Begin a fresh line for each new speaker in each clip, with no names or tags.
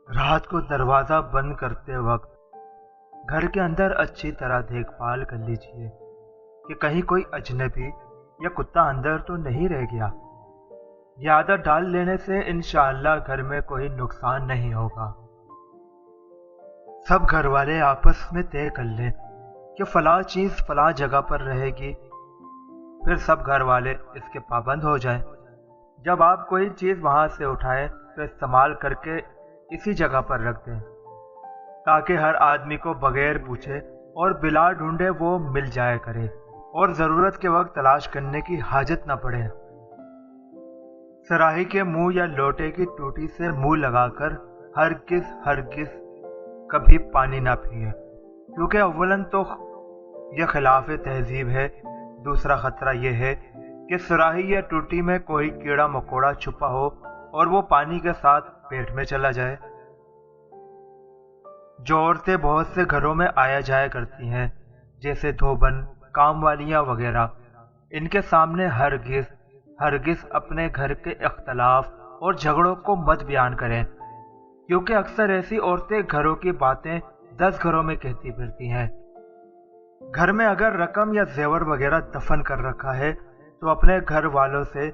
رات کو دروازہ بند کرتے وقت گھر کے اندر اچھی طرح دیکھ بھال کر لیجئے کہ کہیں کوئی اجنبی یا کتا اندر تو نہیں رہ گیا۔ یہ عادت ڈال لینے سے انشاءاللہ گھر میں کوئی نقصان نہیں ہوگا۔ سب گھر والے آپس میں طے کر لیں کہ فلاں چیز فلاں جگہ پر رہے گی، پھر سب گھر والے اس کے پابند ہو جائیں۔ جب آپ کوئی چیز وہاں سے اٹھائیں تو استعمال کر کے اسی جگہ پر رکھ دیں تاکہ ہر آدمی کو بغیر پوچھے اور بلا ڈھونڈے وہ مل جایا کرے اور ضرورت کے وقت تلاش کرنے کی حاجت نہ پڑے۔ صراحی کے منہ یا لوٹے کی ٹوٹی سے منہ لگا کر ہرگز کبھی پانی نہ پیے، کیونکہ اولاً تو یہ خلاف تہذیب ہے، دوسرا خطرہ یہ ہے کہ صراحی یا ٹوٹی میں کوئی کیڑا مکوڑا چھپا ہو اور وہ پانی کے ساتھ پیٹ میں چلا جائے۔ جو عورتیں بہت سے گھروں میں آیا جایا کرتی ہیں، جیسے دھوبن، کام والیاں وغیرہ، ان کے سامنے ہرگز اپنے گھر کے اختلاف اور جھگڑوں کو مت بیان کریں، کیونکہ اکثر ایسی عورتیں گھروں کی باتیں 10 گھروں میں کہتی پھرتی ہیں۔ گھر میں اگر رقم یا زیور وغیرہ دفن کر رکھا ہے تو اپنے گھر والوں سے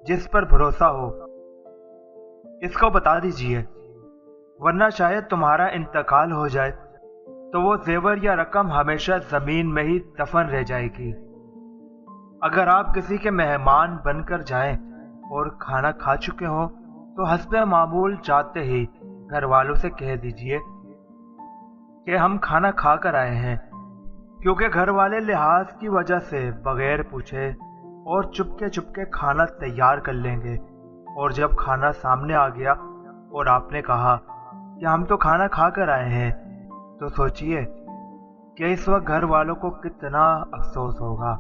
جس پر بھروسہ ہو اس کو بتا دیجئے، ورنہ شاید تمہارا انتقال ہو جائے تو وہ زیور یا رقم ہمیشہ زمین میں ہی دفن رہ جائے گی۔ اگر آپ کسی کے مہمان بن کر جائیں اور کھانا کھا چکے ہوں تو حسب معمول جاتے ہی گھر والوں سے کہہ دیجئے کہ ہم کھانا کھا کر آئے ہیں، کیونکہ گھر والے لحاظ کی وجہ سے بغیر پوچھے اور چپکے کھانا تیار کر لیں گے، اور جب کھانا سامنے آ گیا اور آپ نے کہا کہ ہم تو کھانا کھا کر آئے ہیں، تو سوچئے کہ اس وقت گھر والوں کو کتنا افسوس ہوگا۔